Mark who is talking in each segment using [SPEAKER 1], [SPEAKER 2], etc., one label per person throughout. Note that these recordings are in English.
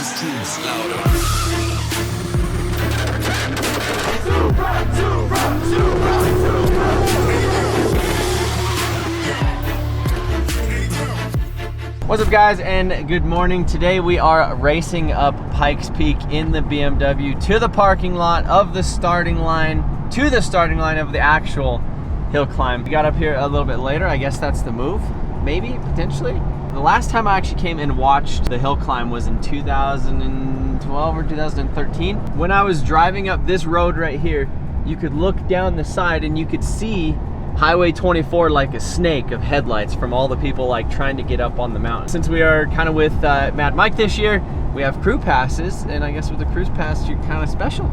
[SPEAKER 1] Systems louder.
[SPEAKER 2] What's up, guys, and good morning. Today we are racing up Pikes Peak in the BMW to the parking lot of the starting line, to the starting line of the actual hill climb. We got up here a little bit later. I guess that's the move, maybe, potentially. The last time I actually came and watched the hill climb was in 2012 or 2013. When I was driving up this road right here, you could look down the side and you could see Highway 24 like a snake of headlights from all the people like trying to get up on the mountain. Since we are kind of with Mad Mike this year, we have crew passes, and I guess with the cruise pass, you're kind of special.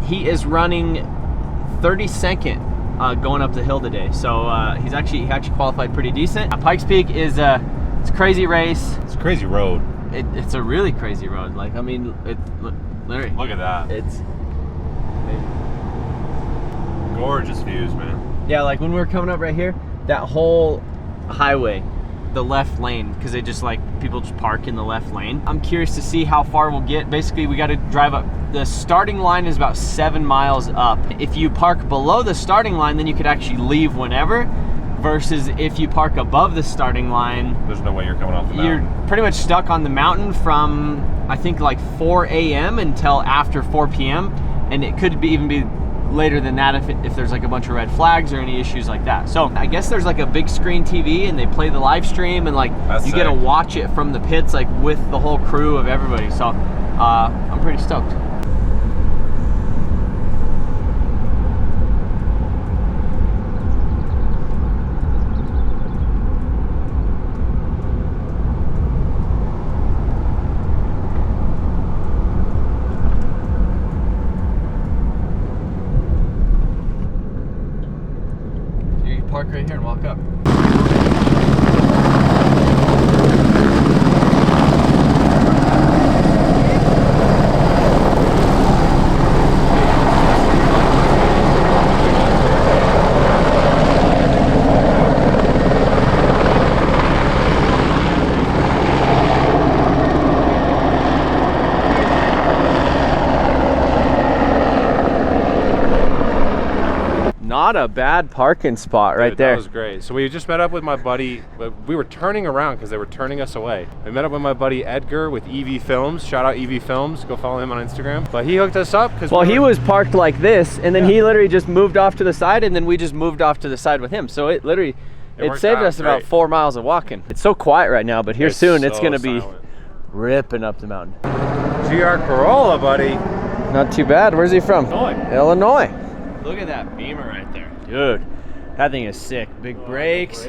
[SPEAKER 2] He is running 32nd going up the hill today, so he actually qualified pretty decent. Pikes Peak is it's a crazy race.
[SPEAKER 3] It's a crazy road.
[SPEAKER 2] It's a really crazy road. Like, I mean, Larry,
[SPEAKER 3] look at that.
[SPEAKER 2] It's
[SPEAKER 3] gorgeous views, man.
[SPEAKER 2] Yeah, like when we were coming up right here, that whole highway, the left lane, because they just like, people just park in the left lane. I'm curious to see how far we'll get. Basically, we got to drive up. The starting line is about 7 miles up. If you park below the starting line, then you could actually leave whenever, versus if you park above the starting line,
[SPEAKER 3] there's no way you're coming off the mountain.
[SPEAKER 2] You're pretty much stuck on the mountain from, I think, like 4 a.m. until after 4 p.m. And it could be even be later than that if there's like a bunch of red flags or any issues like that. So I guess there's like a big screen TV and they play the live stream, and like you get to watch it from the pits, like with the whole crew of everybody. So I'm pretty stoked. Park right here and walk up. Not a bad parking spot right there.
[SPEAKER 3] That was great. So we just met up with my buddy. We were turning around because they were turning us away. We met up with my buddy Edgar with EV Films. Shout out EV Films. Go follow him on Instagram. But he hooked us up because
[SPEAKER 2] he was parked like this, and then he literally just moved off to the side, and then we just moved off to the side with him. So it literally saved us about 4 miles of walking. It's so quiet right now, but here soon it's gonna be ripping up the mountain.
[SPEAKER 3] GR Corolla, buddy.
[SPEAKER 2] Not too bad. Where's he from? Illinois. Look at that Beamer right there. Dude, that thing is sick. Big brakes.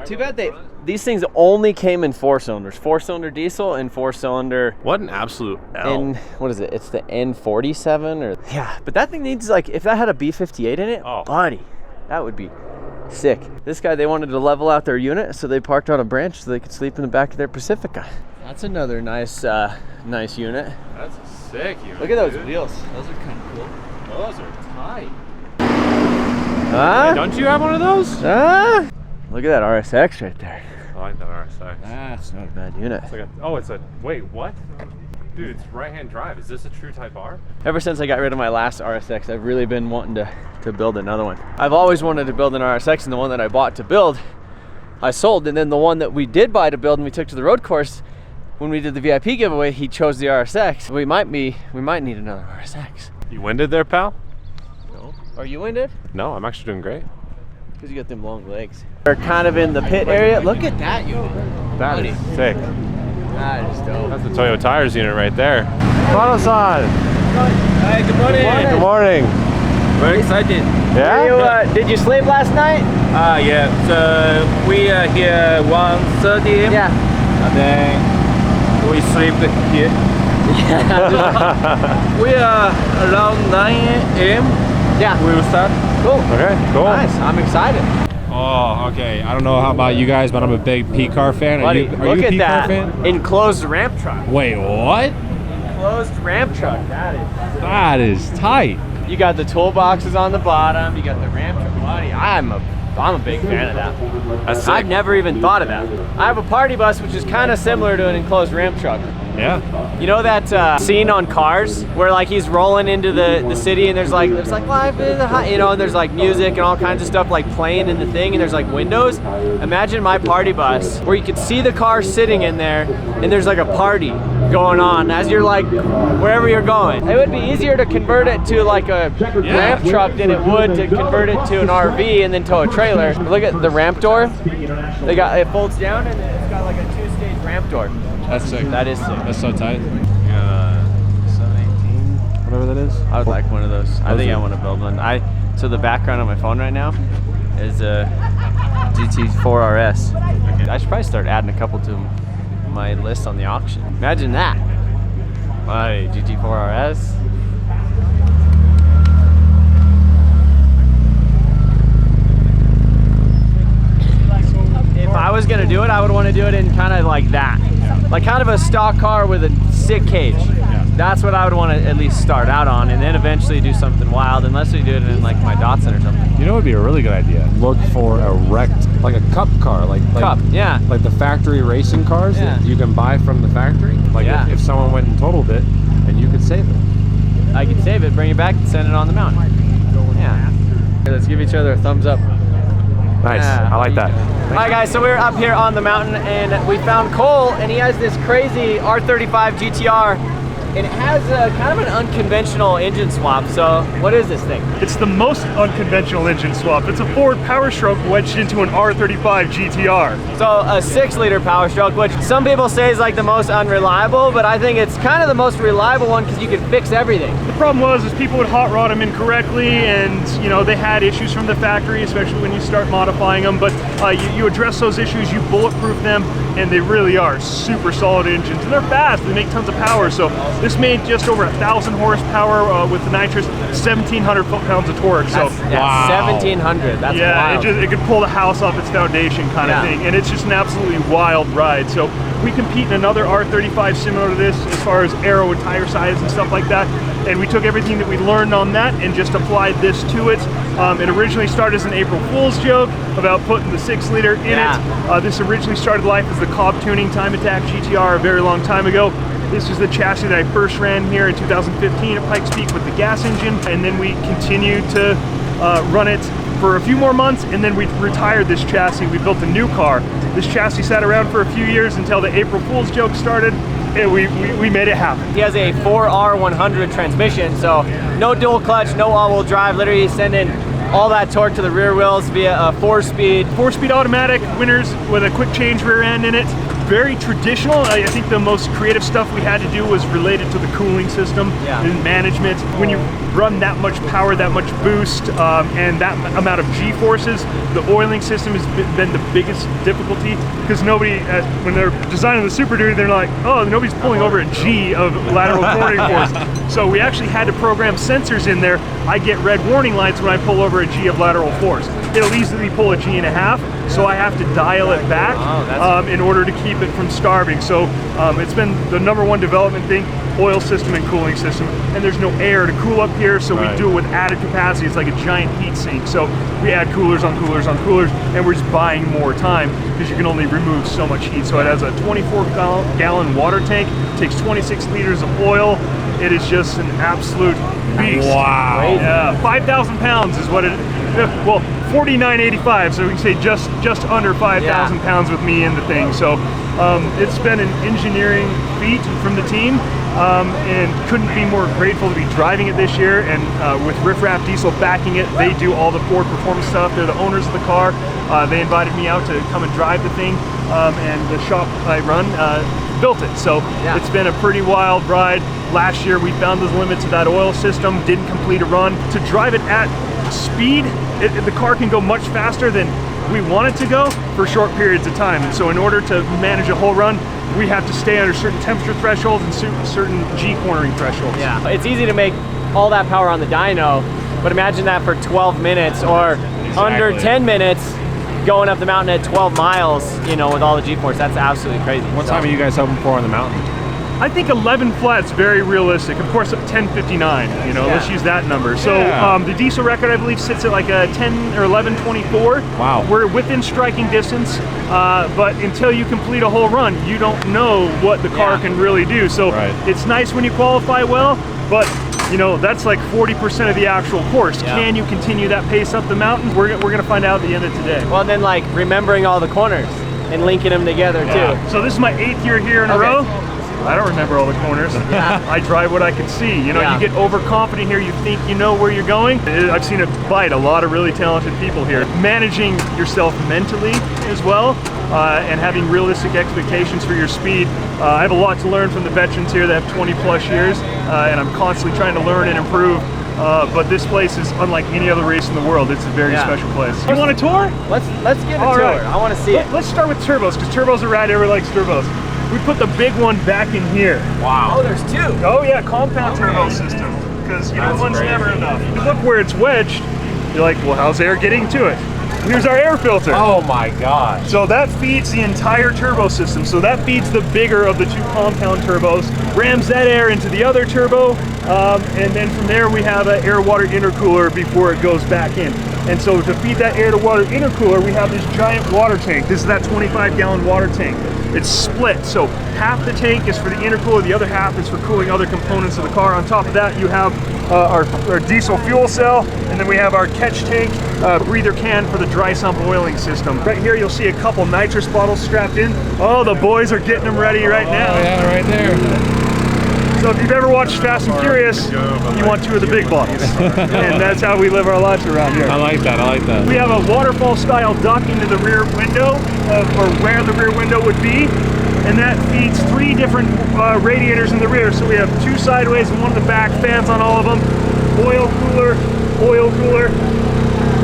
[SPEAKER 2] Too bad these things only came in 4 cylinders. 4-cylinder diesel and 4-cylinder.
[SPEAKER 3] What an absolute L.
[SPEAKER 2] What is it? It's the N47 or yeah. But that thing needs, like, if that had a B58 in it, buddy, that would be sick. This guy, they wanted to level out their unit, so they parked on a branch so they could sleep in the back of their Pacifica. That's another nice nice unit.
[SPEAKER 3] That's a sick unit.
[SPEAKER 2] Look at those wheels. Those are kind of cool.
[SPEAKER 3] Those are tight.
[SPEAKER 2] Huh?
[SPEAKER 3] Hey, don't you have one of those?
[SPEAKER 2] Look at that RSX right there.
[SPEAKER 3] I like that RSX.
[SPEAKER 2] That's not a bad unit.
[SPEAKER 3] It's wait, what? Dude, it's right-hand drive. Is this a true Type R?
[SPEAKER 2] Ever since I got rid of my last RSX, I've really been wanting to build another one. I've always wanted to build an RSX, and the one that I bought to build, I sold. And then the one that we did buy to build and we took to the road course, when we did the VIP giveaway, he chose the RSX. We might need another RSX.
[SPEAKER 3] You winded there, pal?
[SPEAKER 2] No. Are you winded?
[SPEAKER 3] No, I'm actually doing great.
[SPEAKER 2] Because you got them long legs. We're kind of in the pit area. Look at that unit.
[SPEAKER 3] That is sick.
[SPEAKER 2] That is dope.
[SPEAKER 3] That's the Toyo Tires unit right there. Paddock.
[SPEAKER 2] Hi, good morning.
[SPEAKER 3] Good morning.
[SPEAKER 4] Very excited.
[SPEAKER 3] Yeah?
[SPEAKER 2] Did you sleep last night?
[SPEAKER 4] Yeah. So we are here 1:30 a.m.
[SPEAKER 2] Yeah.
[SPEAKER 4] And then we sleep here.
[SPEAKER 2] Yeah.
[SPEAKER 4] We are around 9 a.m.
[SPEAKER 2] Yeah.
[SPEAKER 4] We will start.
[SPEAKER 2] Cool.
[SPEAKER 3] Okay, cool.
[SPEAKER 2] Nice. I'm excited.
[SPEAKER 3] Oh, okay. I don't know how about you guys, but I'm a big P car fan.
[SPEAKER 2] Buddy,
[SPEAKER 3] are
[SPEAKER 2] look
[SPEAKER 3] you a
[SPEAKER 2] at
[SPEAKER 3] P
[SPEAKER 2] that
[SPEAKER 3] car fan?
[SPEAKER 2] enclosed ramp truck.
[SPEAKER 3] Wait, what?
[SPEAKER 2] Enclosed ramp truck.
[SPEAKER 3] That is tight.
[SPEAKER 2] You got the toolboxes on the bottom. You got the ramp truck. Buddy, I'm a big fan of that.
[SPEAKER 3] That's sick.
[SPEAKER 2] I've never even thought of that. I have a party bus, which is kind of similar to an enclosed ramp truck.
[SPEAKER 3] Yeah.
[SPEAKER 2] You know that scene on Cars where like he's rolling into the city and there's like live in the high, you know, and there's like music and all kinds of stuff like playing in the thing, and there's like windows. Imagine my party bus where you could see the car sitting in there and there's like a party going on as you're like wherever you're going. It would be easier to convert it to like a ramp truck than it would to convert it to an RV and then tow a trailer. Look at the ramp door. It folds down and it's got like a 2-stage ramp door.
[SPEAKER 3] That's sick.
[SPEAKER 2] That is sick.
[SPEAKER 3] That's so tight. 718, whatever that is.
[SPEAKER 2] I would like one of those. I think I want to build one. So the background on my phone right now is a GT4 RS. I should probably start adding a couple to my list on the auction. Imagine that. My GT4 RS. If I was gonna do it, I would want to do it in kind of like that. Like kind of a stock car with a sick cage. Yeah. That's what I would want to at least start out on, and then eventually do something wild, unless we do it in like my Datsun or something.
[SPEAKER 3] You know what would be a really good idea? Look for a wrecked, like a cup car, like
[SPEAKER 2] Cup, yeah.
[SPEAKER 3] Like the factory racing cars that you can buy from the factory. Like if someone went and totaled it, and you could save it.
[SPEAKER 2] I could save it, bring it back, and send it on the mountain. Yeah. Okay, let's give each other a thumbs up.
[SPEAKER 3] Nice, I like that.
[SPEAKER 2] All right guys, so we're up here on the mountain and we found Cole, and he has this crazy R35 GTR, and it has kind of an unconventional engine swap. So what is this thing?
[SPEAKER 5] It's the most unconventional engine swap. It's a Ford Power Stroke wedged into an R35 GTR.
[SPEAKER 2] So a 6-liter Power Stroke, which some people say is like the most unreliable, but I think it's kind of the most reliable one because you can fix everything.
[SPEAKER 5] The problem was people would hot rod them incorrectly, and you know they had issues from the factory, especially when you start modifying them. But you address those issues, you bulletproof them, and they really are super solid engines. And they're fast. They make tons of power. So this made just over 1,000 horsepower with the nitrous, 1,700 foot-pounds of torque. So
[SPEAKER 2] wow. 1,700. That's wild.
[SPEAKER 5] It could pull the house off its foundation kind of thing, and it's just an absolutely wild ride. So we compete in another R35 similar to this as far as aero and tire size and stuff like that. And we took everything that we learned on that and just applied this to it. It originally started as an April Fool's joke about putting the 6-liter in it. This originally started life as the Cobb Tuning Time Attack GTR a very long time ago. This is the chassis that I first ran here in 2015 at Pikes Peak with the gas engine, and then we continued to run it for a few more months, and then we retired this chassis. We built a new car. This chassis sat around for a few years until the April Fool's joke started, and we made it happen. He
[SPEAKER 2] has a 4R100 transmission, so no dual clutch, no all-wheel drive, literally sending all that torque to the rear wheels via a 4-speed.
[SPEAKER 5] 4-speed automatic, Winners with a quick change rear end in it. Very traditional. I think the most creative stuff we had to do was related to the cooling system and management. When you run that much power, that much boost, and that amount of G-forces, the oiling system has been the biggest difficulty, because nobody, when they're designing the Super Duty, they're like, oh, nobody's pulling over a G of lateral cornering force. So we actually had to program sensors in there. I get red warning lights when I pull over a G of lateral force. It'll easily pull a G1.5, so I have to dial it back in order to keep it from starving. So it's been the #1 development thing, oil system and cooling system. And there's no air to cool up here, so we do it with added capacity. It's like a giant heat sink. So we add coolers on coolers on coolers, and we're just buying more time because you can only remove so much heat. So it has a 24-gallon water tank, takes 26 liters of oil. It is just an absolute beast.
[SPEAKER 3] Wow.
[SPEAKER 5] Yeah, 5,000 pounds is what it is. Well, 4985, so we can say just under 5,000 pounds with me in the thing. So it's been an engineering feat from the team, and couldn't be more grateful to be driving it this year. And with Riff Raff Diesel backing it, they do all the Ford performance stuff. They're the owners of the car. They invited me out to come and drive the thing, and the shop I run built it. So it's been a pretty wild ride. Last year we found the limits of that oil system, didn't complete a run. To drive it at speed, the car can go much faster than we want it to go for short periods of time. And so in order to manage a whole run, we have to stay under certain temperature thresholds and certain G cornering thresholds.
[SPEAKER 2] Yeah, it's easy to make all that power on the dyno, but imagine that for 12 minutes or under 10 minutes going up the mountain at 12 miles, you know, with all the G-force. That's absolutely crazy.
[SPEAKER 3] What time are you guys hoping for on the mountain?
[SPEAKER 5] I think 11 flat's very realistic. Of course, 10:59. You know, let's use that number. So the diesel record, I believe, sits at like a 10 or 11:24.
[SPEAKER 3] Wow.
[SPEAKER 5] We're within striking distance, but until you complete a whole run, you don't know what the car can really do. So it's nice when you qualify well, but you know, that's like 40% of the actual course. Can you continue that pace up the mountain? We're gonna find out at the end of today.
[SPEAKER 2] Well, then like remembering all the corners and linking them together too.
[SPEAKER 5] So this is my 8th year here in a row. I don't remember all the corners. I drive what I can see. You know, you get overconfident here, you think you know where you're going. I've seen it bite a lot of really talented people here. Managing yourself mentally as well, and having realistic expectations for your speed. I have a lot to learn from the veterans here that have 20 plus years, and I'm constantly trying to learn and improve. But this place is unlike any other race in the world. It's a very special place. You want a tour?
[SPEAKER 2] Let's give a tour. I want to see it.
[SPEAKER 5] Let's start with turbos, because turbos are rad. Everybody likes turbos. We put the big one back in here.
[SPEAKER 2] Wow. Oh, there's 2.
[SPEAKER 5] Oh yeah, compound turbo system. Because you know one's never enough. You look where it's wedged, you're like, well, how's air getting to it? Here's our air filter.
[SPEAKER 3] Oh my God.
[SPEAKER 5] So that feeds the entire turbo system. So that feeds the bigger of the 2 compound turbos, rams that air into the other turbo, and then from there we have an air-water intercooler before it goes back in. And so to feed that air-to-water intercooler, we have this giant water tank. This is that 25-gallon water tank. It's split, so half the tank is for the intercooler, the other half is for cooling other components of the car. On top of that, you have our diesel fuel cell, and then we have our catch tank breather can for the dry sump oiling system. Right here, you'll see a couple nitrous bottles strapped in. Oh, the boys are getting them ready right now.
[SPEAKER 3] Oh yeah, right there.
[SPEAKER 5] So if you've ever watched Fast and Furious, you want 2 of the big bottles. And that's how we live our lives around here.
[SPEAKER 3] I like that, I like that.
[SPEAKER 5] We have a waterfall style duct into the rear window, or where the rear window would be. And that feeds 3 different radiators in the rear. So we have 2 sideways and 1 in the back, fans on all of them. Oil cooler,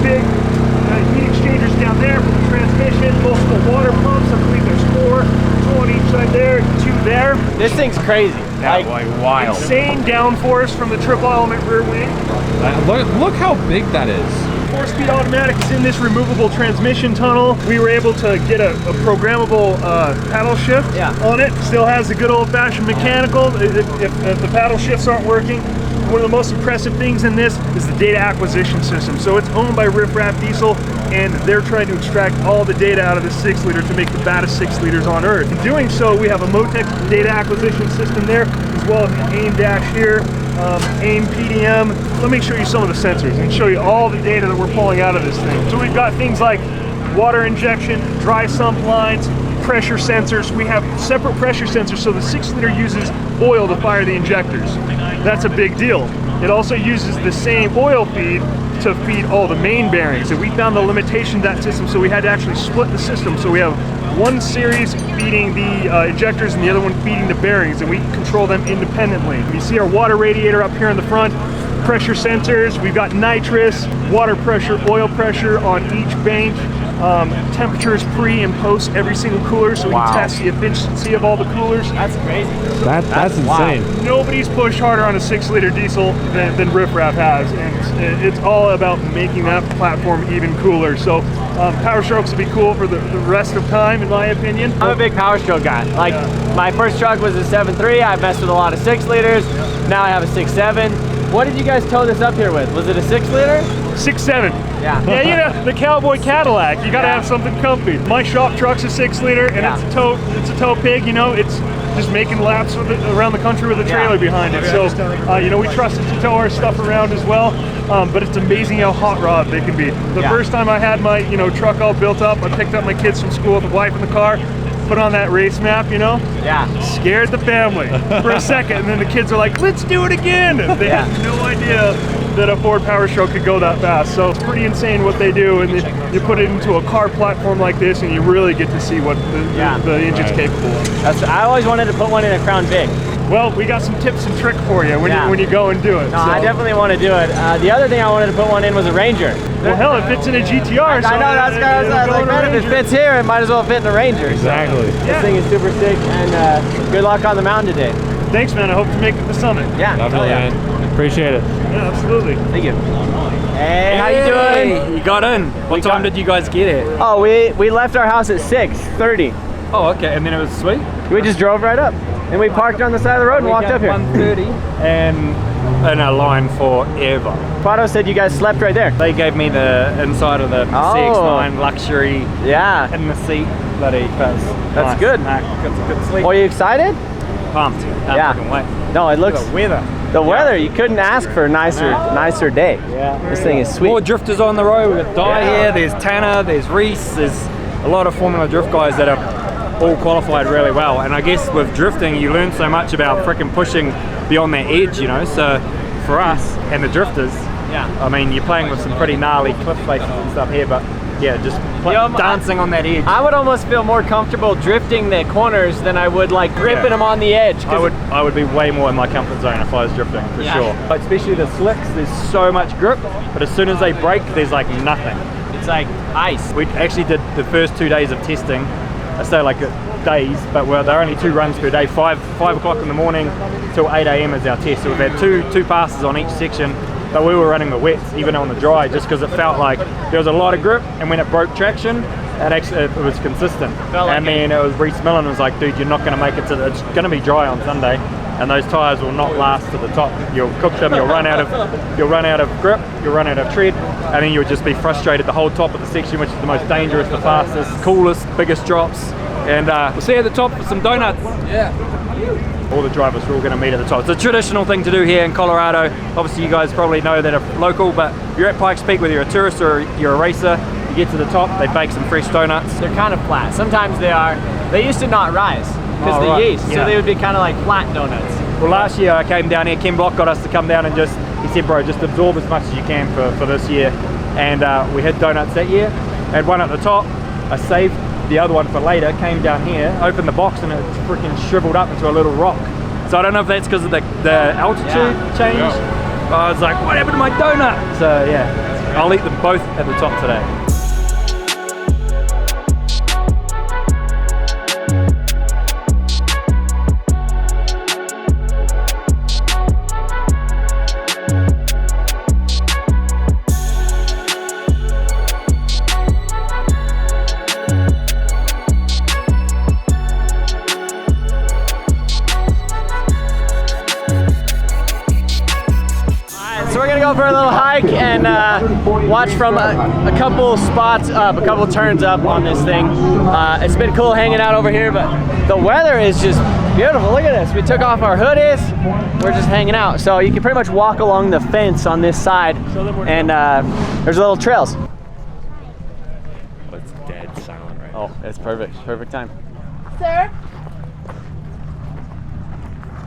[SPEAKER 5] big heat exchangers down there for the transmission, multiple water pumps. I believe there's 4 on each side there, 2 there.
[SPEAKER 2] This thing's crazy.
[SPEAKER 3] Like wild.
[SPEAKER 5] Insane downforce from the triple element rear wing.
[SPEAKER 3] Look how big that is.
[SPEAKER 5] 4-speed automatic is in this removable transmission tunnel. We were able to get a programmable paddle shift on it. Still has the good old-fashioned mechanical if the paddle shifts aren't working. One of the most impressive things in this is the data acquisition system. So it's owned by Riff Raff Diesel, and they're trying to extract all the data out of the 6-liter to make the baddest 6-liters on Earth. In doing so, we have a Motec data acquisition system there, as well as an AIM dash here, AIM PDM. Let me show you some of the sensors and show you all the data that we're pulling out of this thing. So we've got things like water injection, dry sump lines, pressure sensors. We have separate pressure sensors, so the 6-liter uses oil to fire the injectors. That's a big deal. It also uses the same oil feed to feed all the main bearings, and we found the limitation of that system, so we had to actually split the system. So we have one series feeding the injectors and the other one feeding the bearings, and we control them independently. You see our water radiator up here in the front, pressure sensors, we've got nitrous, water pressure, oil pressure on each bank, temperatures pre and post every single cooler, so we can test the efficiency of all the coolers.
[SPEAKER 2] That's crazy.
[SPEAKER 3] That's insane.
[SPEAKER 5] Nobody's pushed harder on a 6-liter diesel than Riff Raff has, and it's all about making that platform even cooler. So Power Strokes will be cool for the rest of time, in my opinion.
[SPEAKER 2] I'm a big Power Stroke guy. Like my first truck was a 7.3. I messed with a lot of 6-liters. Now I have a 6.7. What did you guys tow this up here with? Was it a 6-liter?
[SPEAKER 5] 6.7.
[SPEAKER 2] Yeah.
[SPEAKER 5] Yeah, you know, the cowboy Cadillac. You gotta have something comfy. My shop truck's a 6-liter, and it's a tow pig. You know, it's just making laps with it around the country with a trailer behind it. So, you know, we trust it to tow our stuff around as well. But it's amazing how hot rod they can be. The first time I had my, truck all built up, I picked up my kids from school with the wife in the car, put on that race map, scared the family for a second, and then the kids are like, let's do it again. They had no idea that a Ford Power Stroke could go that fast. So it's pretty insane what they do, and you put it into a car platform like this, and you really get to see what the engine's capable of.
[SPEAKER 2] I always wanted to put one in a Crown Vic.
[SPEAKER 5] Well, we got some tips and tricks for you when you go and do it.
[SPEAKER 2] No, I definitely want to do it. The other thing I wanted to put one in was a Ranger.
[SPEAKER 5] Well, hell, it fits in a GTR.
[SPEAKER 2] I know, that's kind of like, man, if it fits here, it might as well fit in the Ranger.
[SPEAKER 3] Exactly.
[SPEAKER 2] So, this thing is super sick, and good luck on the mountain today.
[SPEAKER 5] Thanks, man. I hope to make it to the summit.
[SPEAKER 2] Yeah,
[SPEAKER 3] definitely, man. Appreciate it.
[SPEAKER 5] Yeah, absolutely.
[SPEAKER 2] Thank you. Hey, how you doing?
[SPEAKER 4] You got in. What time did you guys get here?
[SPEAKER 2] Oh, we left our house at 6:30.
[SPEAKER 4] Oh, okay. And then it was sweet?
[SPEAKER 2] We just drove right up. And we parked on the side of the road and walked up here.
[SPEAKER 4] 1:30 and in a line forever.
[SPEAKER 2] Paddock said you guys slept right there.
[SPEAKER 4] They gave me the inside of the CX-9 luxury
[SPEAKER 2] Yeah.
[SPEAKER 4] in the seat. Bloody buzz.
[SPEAKER 2] That's
[SPEAKER 4] Nice.
[SPEAKER 2] good.
[SPEAKER 4] Nah, got some good sleep.
[SPEAKER 2] Are you excited?
[SPEAKER 4] Pumped. Can't
[SPEAKER 2] Yeah.
[SPEAKER 4] fucking wait.
[SPEAKER 2] No, it looks
[SPEAKER 4] The weather.
[SPEAKER 2] the weather. You couldn't ask for a nicer day.
[SPEAKER 4] Yeah.
[SPEAKER 2] This thing is sweet.
[SPEAKER 4] More drifters on the road. We've got Di here, there's Tanner, there's Reese, there's a lot of Formula Drift guys that are all qualified really well. And I guess with drifting, you learn so much about frickin' pushing beyond that edge, you know. So for us and the drifters,
[SPEAKER 2] Yeah.
[SPEAKER 4] I mean, you're playing with some pretty gnarly cliff faces and stuff here, but yeah, just dancing on that edge.
[SPEAKER 2] I would almost feel more comfortable drifting the corners than I would like gripping them on the edge.
[SPEAKER 4] I would be way more in my comfort zone if I was drifting, for
[SPEAKER 2] Yeah.
[SPEAKER 4] sure. Especially the slicks, there's so much grip, but as soon as they break, there's like nothing.
[SPEAKER 2] It's like ice.
[SPEAKER 4] We actually did the first 2 days of testing. I say like days, but they're only 2 runs per day. 5 o'clock in the morning till 8 a.m. is our test. So we've had two passes on each section, but we were running the wets even on the dry, just because it felt like there was a lot of grip, and when it broke traction, it was consistent. And then it was Reese Millen was like, dude, you're not going to make it to it's going to be dry on Sunday, and those tires will not last to the top. You'll cook them, you'll run out of grip, you'll run out of tread, and then you'll just be frustrated the whole top of the section, which is the most dangerous, the fastest, coolest, biggest drops. And we'll see you at the top for some donuts. Yeah. All the drivers are all going to meet at the top. It's a traditional thing to do here in Colorado. Obviously you guys probably know that are local, but you're at Pikes Peak, whether you're a tourist or you're a racer, you get to the top, they bake some fresh donuts.
[SPEAKER 2] They're kind of flat. Sometimes they are. They used to not rise because of the yeast, so they would be kind of like flat donuts.
[SPEAKER 4] Well, last year I came down here, Ken Block got us to come down and he said, bro, just absorb as much as you can for this year. And we had donuts that year. Had one at the top. I saved the other one for later, came down here, opened the box, and it freaking shriveled up into a little rock. So I don't know if that's because of the altitude change. I was like, what happened to my donut? So yeah, I'll eat them both at the top today.
[SPEAKER 2] So we're gonna go for a little hike and watch from a couple spots up, a couple turns up on this thing. It's been cool hanging out over here, but the weather is just beautiful. Look at this. We took off our hoodies. We're just hanging out. So you can pretty much walk along the fence on this side, and there's little trails.
[SPEAKER 4] It's dead silent right now.
[SPEAKER 2] Oh, it's perfect. Perfect time.
[SPEAKER 6] Sir?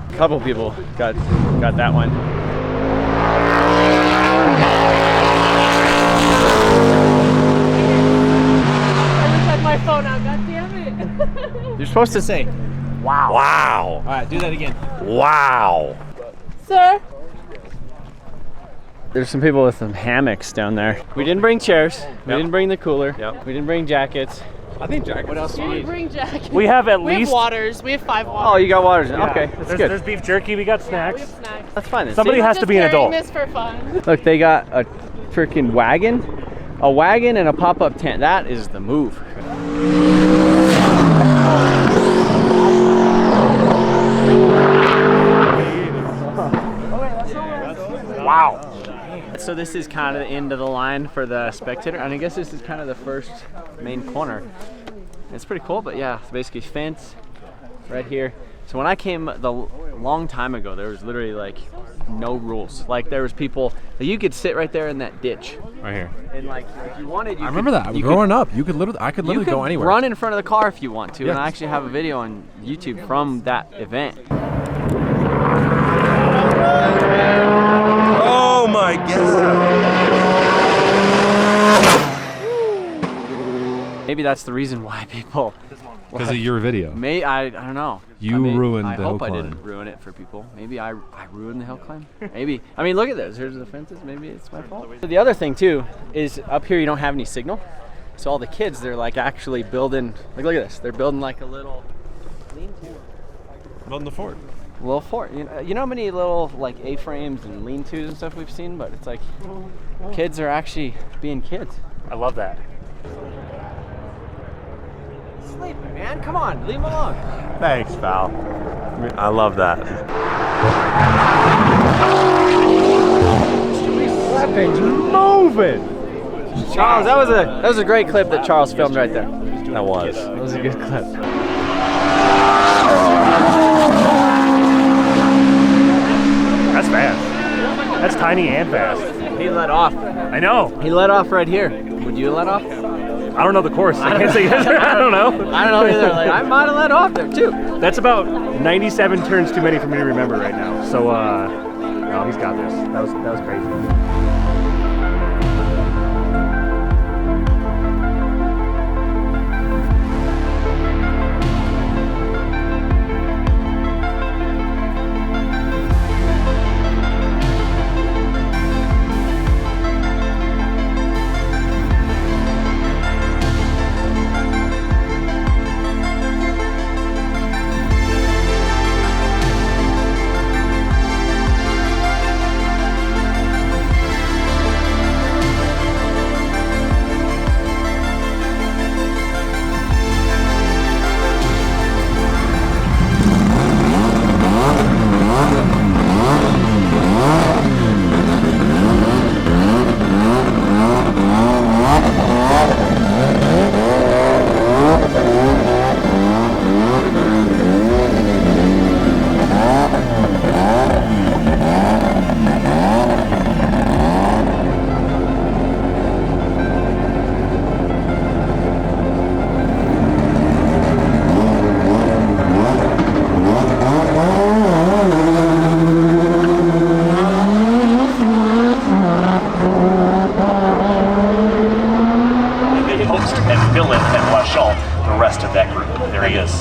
[SPEAKER 2] A couple people got that one.
[SPEAKER 6] My phone out, god damn it.
[SPEAKER 2] You're supposed to say, wow.
[SPEAKER 4] Wow.
[SPEAKER 2] All right, do that again.
[SPEAKER 4] Wow.
[SPEAKER 6] Sir?
[SPEAKER 2] There's some people with some hammocks down there. We didn't bring chairs. We didn't bring the cooler.
[SPEAKER 3] Yep.
[SPEAKER 2] We didn't bring jackets.
[SPEAKER 3] I think jackets.
[SPEAKER 2] What else do
[SPEAKER 6] We
[SPEAKER 2] you
[SPEAKER 6] didn't
[SPEAKER 2] need?
[SPEAKER 6] bring jackets.
[SPEAKER 4] We have at
[SPEAKER 6] We have
[SPEAKER 4] least.
[SPEAKER 6] waters. We have 5 waters.
[SPEAKER 2] Oh, you got waters. Okay, that's good.
[SPEAKER 4] There's beef jerky. We got
[SPEAKER 6] We
[SPEAKER 4] snacks.
[SPEAKER 6] have snacks.
[SPEAKER 2] That's fine. then.
[SPEAKER 4] Somebody
[SPEAKER 2] See?
[SPEAKER 4] has to be an
[SPEAKER 6] Just carrying
[SPEAKER 4] adult.
[SPEAKER 6] this for fun.
[SPEAKER 2] Look, they got a freaking wagon, a wagon and a pop-up tent. That is the move.
[SPEAKER 4] Wow.
[SPEAKER 2] So this is kind of the end of the line for the Spectator, and I guess this is kind of the first main corner. It's pretty cool, but yeah, it's basically fence right here. So when I came the long time ago, there was literally like no rules. Like there was people, like, you could sit right there in that ditch.
[SPEAKER 3] Right here.
[SPEAKER 2] And like if you wanted, you
[SPEAKER 7] I remember that. Growing up, I could literally go anywhere.
[SPEAKER 2] Run in front of the car if you want to,
[SPEAKER 7] Yeah.
[SPEAKER 2] and I actually have a video on YouTube from that event.
[SPEAKER 1] Oh my god.
[SPEAKER 2] Maybe that's the reason why people.
[SPEAKER 7] Because of your video.
[SPEAKER 2] I don't know.
[SPEAKER 7] You ruined
[SPEAKER 2] I
[SPEAKER 7] the
[SPEAKER 2] hope
[SPEAKER 7] hill
[SPEAKER 2] I
[SPEAKER 7] climb.
[SPEAKER 2] didn't ruin it for people. Maybe I ruined the hill climb. Maybe. I mean, look at those. Here's the fences. Maybe it's my fault. The other thing too is up here you don't have any signal, so all the kids they're like actually building. Like look at this. They're building like a little lean-to.
[SPEAKER 3] Building the fort.
[SPEAKER 2] Little fort. You know how many little like A-frames and lean-tos and stuff we've seen, but it's like kids are actually being kids.
[SPEAKER 4] I love that.
[SPEAKER 2] Sleeping, man. Come on, leave them alone.
[SPEAKER 4] Thanks, pal.
[SPEAKER 1] I love that.
[SPEAKER 4] Moving.
[SPEAKER 2] Charles, that was a great clip that Charles filmed right there.
[SPEAKER 1] That was.
[SPEAKER 2] That was a good clip.
[SPEAKER 5] That's fast. That's tiny and fast.
[SPEAKER 2] He let off.
[SPEAKER 5] I know.
[SPEAKER 2] He let off right here. Would you let off?
[SPEAKER 5] I don't know the course. I can't say yes. I don't know.
[SPEAKER 2] I don't know either. Like, I might have let off there too.
[SPEAKER 5] That's about 97 turns too many for me to remember right now. So, no, he's got this. That was crazy.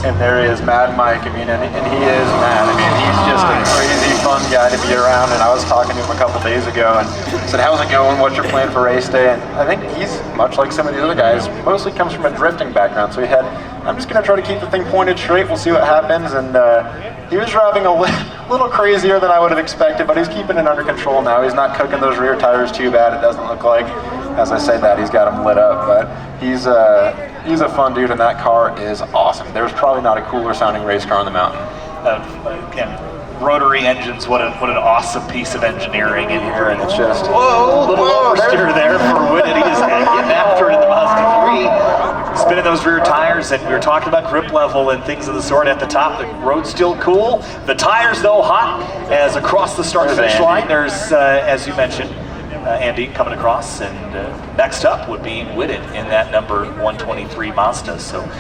[SPEAKER 8] And there is Mad Mike. I mean, and he is mad. I mean, he's just a crazy fun guy to be around. And I was talking to him a couple days ago and said, "How's it going? What's your plan for race day?" And I think he's much like some of these other guys. Mostly comes from a drifting background. So he had, I'm just going to try to keep the thing pointed straight. We'll see what happens. And he was driving a little crazier than I would have expected, but he's keeping it under control now. He's not cooking those rear tires too bad. It doesn't look like. As I say that, he's got them lit up, but he's a fun dude, and that car is awesome. There's probably not a cooler sounding race car on the mountain.
[SPEAKER 9] Again, rotary engines, what an awesome piece of engineering in here. And
[SPEAKER 8] It's just
[SPEAKER 9] whoa, little oversteer there for Whitted. He's getting after it in the Mazda 3. Spinning those rear tires, and we were talking about grip level and things of the sort at the top. The road's still cool. The tires, though, hot as across the start-finish line. There's, as you mentioned, Andy coming across, and next up would be Whitted in that number 123 Mazda. So,
[SPEAKER 8] hold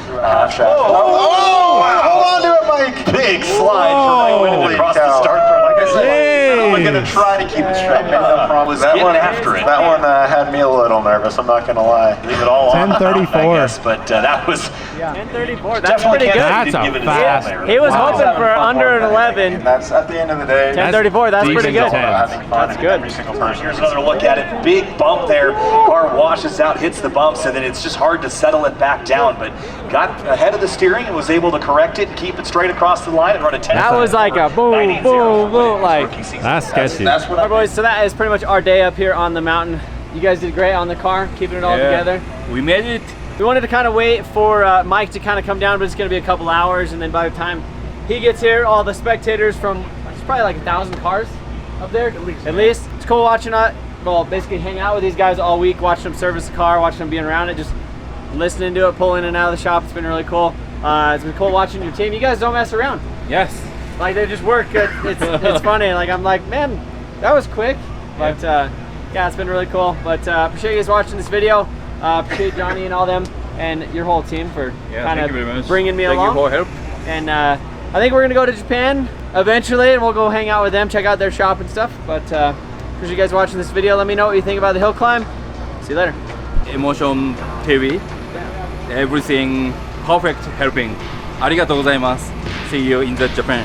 [SPEAKER 8] on to it, Mike!
[SPEAKER 9] Big slide for Mike Whitted across the start. Like I said,
[SPEAKER 8] I'm going to try to keep it straight. No problem.
[SPEAKER 9] That one after it.
[SPEAKER 8] That one had me a little nervous. I'm not going to lie.
[SPEAKER 9] Leave it all on.
[SPEAKER 7] 10:34.
[SPEAKER 9] I guess, but that was
[SPEAKER 2] 10:34. That's
[SPEAKER 9] definitely
[SPEAKER 2] pretty good.
[SPEAKER 7] That's a
[SPEAKER 9] give it
[SPEAKER 7] fast-
[SPEAKER 9] there.
[SPEAKER 2] He was hoping for under an 11.
[SPEAKER 8] And that's at the end of the day.
[SPEAKER 2] 10:34. That's pretty good.
[SPEAKER 8] That's
[SPEAKER 2] good.
[SPEAKER 8] Every single person.
[SPEAKER 9] Here's another look at it. Big bump there. Car washes out, hits the bumps, and then it's just hard to settle it back down. But got ahead of the steering and was able to correct it, keep it straight across the line, and run a 10.
[SPEAKER 2] That was like a boom, boom, boom. Like,
[SPEAKER 7] That's sketchy.
[SPEAKER 8] That's what
[SPEAKER 2] all right, boys, so that is pretty much our day up here on the mountain. You guys did great on the car, keeping it all together.
[SPEAKER 4] We made it.
[SPEAKER 2] We wanted to kind of wait for Mike to kind of come down, but it's going to be a couple hours, and then by the time he gets here, all the spectators from, it's probably like 1,000 cars up there, at least. It's cool watching well, basically hang out with these guys all week, watching them service the car, watching them being around it, just listening to it, pulling in and out of the shop. It's been really cool. It's been cool watching your team. You guys don't mess around.
[SPEAKER 4] Yes.
[SPEAKER 2] Like, they just work. It's funny. Like, I'm like, man, that was quick. But yeah, it's been really cool. But appreciate you guys watching this video. Appreciate Johnny and all them and your whole team for kind of bringing me along.
[SPEAKER 4] Thank you for help.
[SPEAKER 2] And I think we're gonna go to Japan eventually, and we'll go hang out with them, check out their shop and stuff. But appreciate you guys watching this video. Let me know what you think about the hill climb. See you later.
[SPEAKER 10] Emotion TV. Everything perfect helping. ありがとうございます. See you in the Japan.